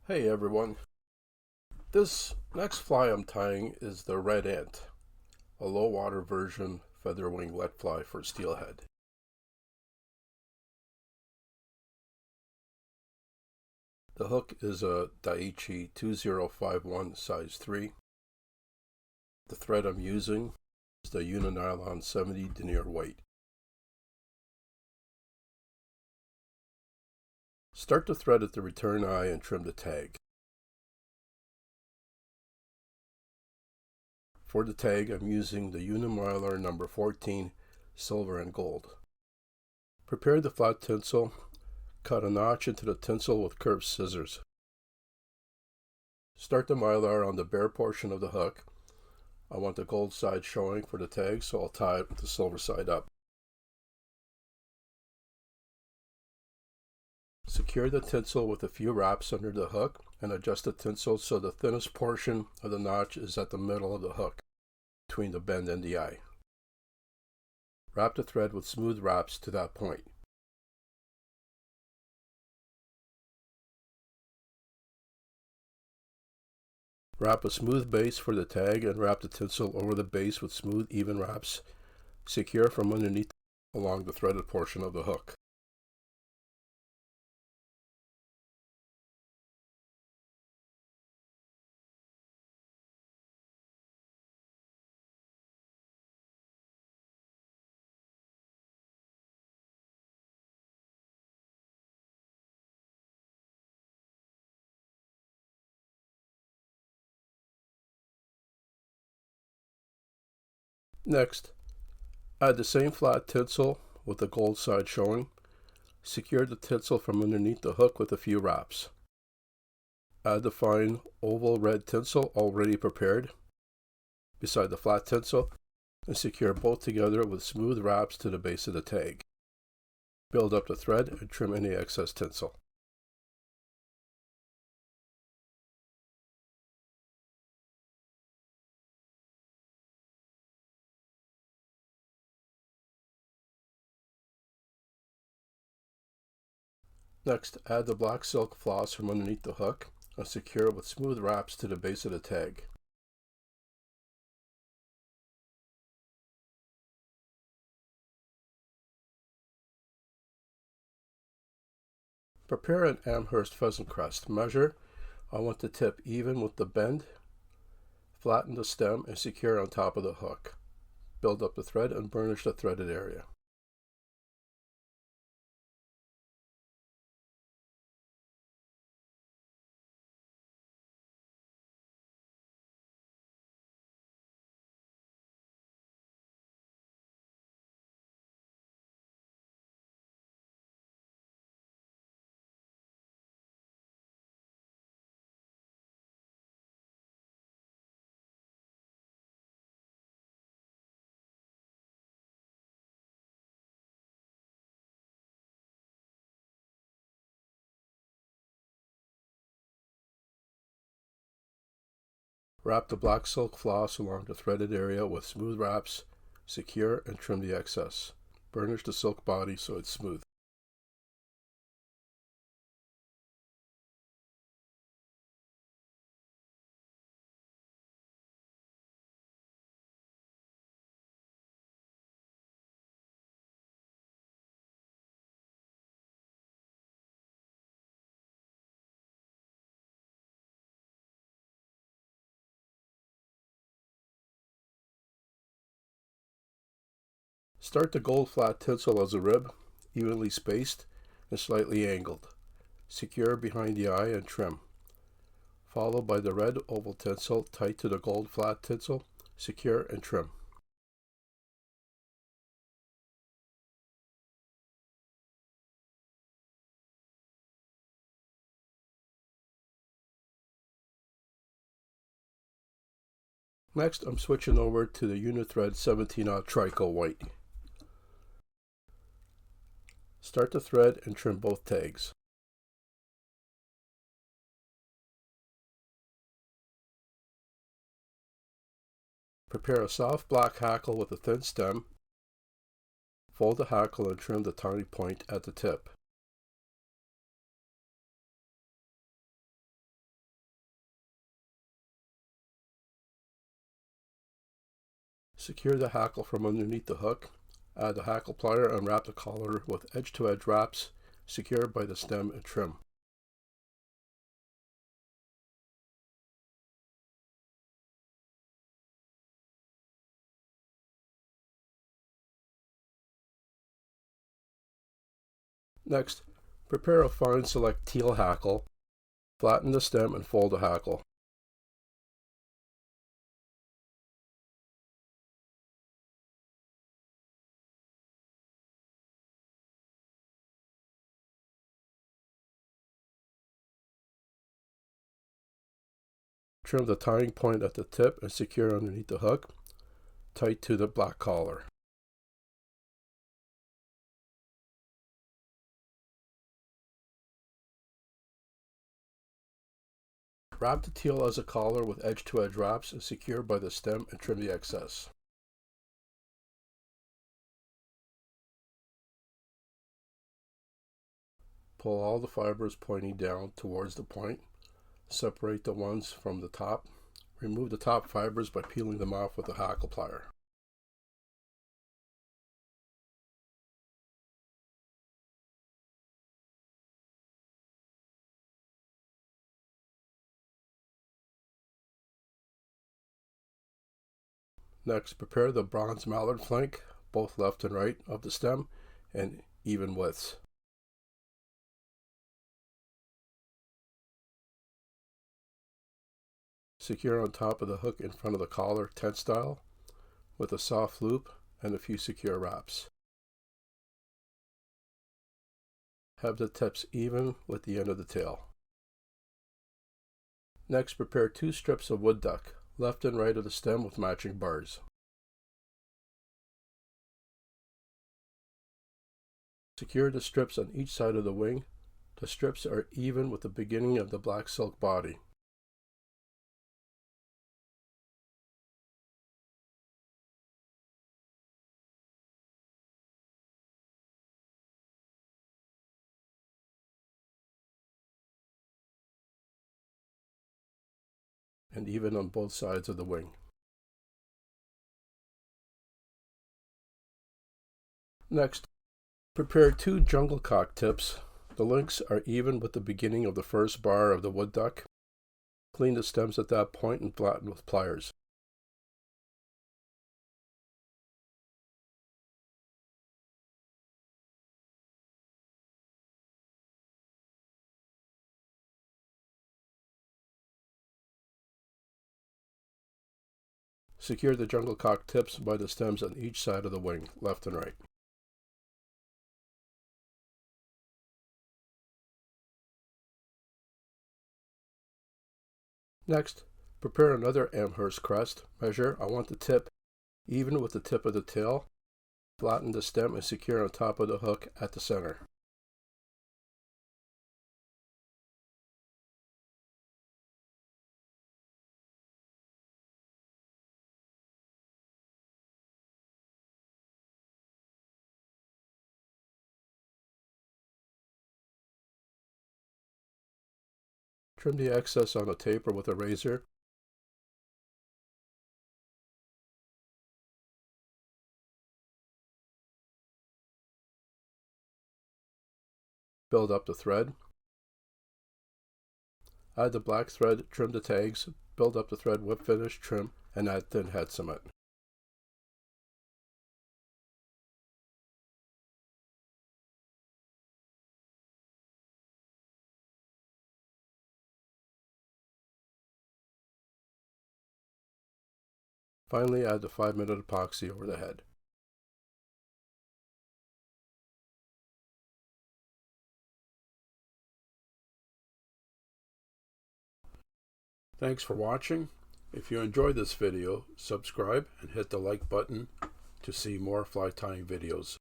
Hey everyone, this next fly I'm tying is the red ant, a low water version featherwing wet fly for steelhead. The hook is a Daiichi 2051 size 3. The thread I'm using is the Uni-Nylon 70 Denier weight. Start the thread at the return eye and trim the tag. For the tag, I'm using the Uni-Mylar number 14, silver and gold. Prepare the flat tinsel. Cut a notch into the tinsel with curved scissors. Start the mylar on the bare portion of the hook. I want the gold side showing for the tag, so I'll tie it with the silver side up. Secure the tinsel with a few wraps under the hook and adjust the tinsel so the thinnest portion of the notch is at the middle of the hook, between the bend and the eye. Wrap the thread with smooth wraps to that point. Wrap a smooth base for the tag and wrap the tinsel over the base with smooth, even wraps, secure from underneath along the threaded portion of the hook. Next, add the same flat tinsel with the gold side showing. Secure the tinsel from underneath the hook with a few wraps. Add the fine oval red tinsel already prepared beside the flat tinsel and secure both together with smooth wraps to the base of the tag. Build up the thread and trim any excess tinsel. Next, add the black silk floss from underneath the hook and secure with smooth wraps to the base of the tag. Prepare an Amherst pheasant crest. Measure. I want the tip even with the bend. Flatten the stem and secure on top of the hook. Build up the thread and burnish the threaded area. Wrap the black silk floss along the threaded area with smooth wraps, secure and trim the excess. Burnish the silk body so it's smooth. Start the gold flat tinsel as a rib, evenly spaced and slightly angled. Secure behind the eye and trim. Followed by the red oval tinsel tight to the gold flat tinsel, secure and trim. Next, I'm switching over to the Uni-Thread 17-aught Trico white. Start the thread and trim both tags. Prepare a soft black hackle with a thin stem. Fold the hackle and trim the tiny point at the tip. Secure the hackle from underneath the hook. Add the hackle plier and wrap the collar with edge-to-edge wraps secured by the stem and trim. Next, prepare a fine select teal hackle. Flatten the stem and fold the hackle. Trim the tying point at the tip and secure underneath the hook, tight to the black collar. Wrap the teal as a collar with edge-to-edge wraps and secure by the stem and trim the excess. Pull all the fibers pointing down towards the point. Separate the ones from the top. Remove the top fibers by peeling them off with a hackle plier. Next, prepare the bronze mallard flank, both left and right of the stem, and even widths. Secure on top of the hook in front of the collar, tent style, with a soft loop and a few secure wraps. Have the tips even with the end of the tail. Next, prepare 2 strips of wood duck, left and right of the stem with matching bars. Secure the strips on each side of the wing. The strips are even with the beginning of the black silk body. And even on both sides of the wing. Next, prepare 2 jungle cock tips. The links are even with the beginning of the first bar of the wood duck. Clean the stems at that point and flatten with pliers. Secure the jungle cock tips by the stems on each side of the wing, left and right. Next, prepare another Amherst crest. Measure, I want the tip even with the tip of the tail. Flatten the stem and secure on top of the hook at the center. Trim the excess on a taper with a razor. Build up the thread. Add the black thread, trim the tags, build up the thread, whip finish, trim, and add thin head cement. Finally, add the 5-minute epoxy over the head. Thanks for watching. If you enjoyed this video, subscribe and hit the like button to see more fly tying videos.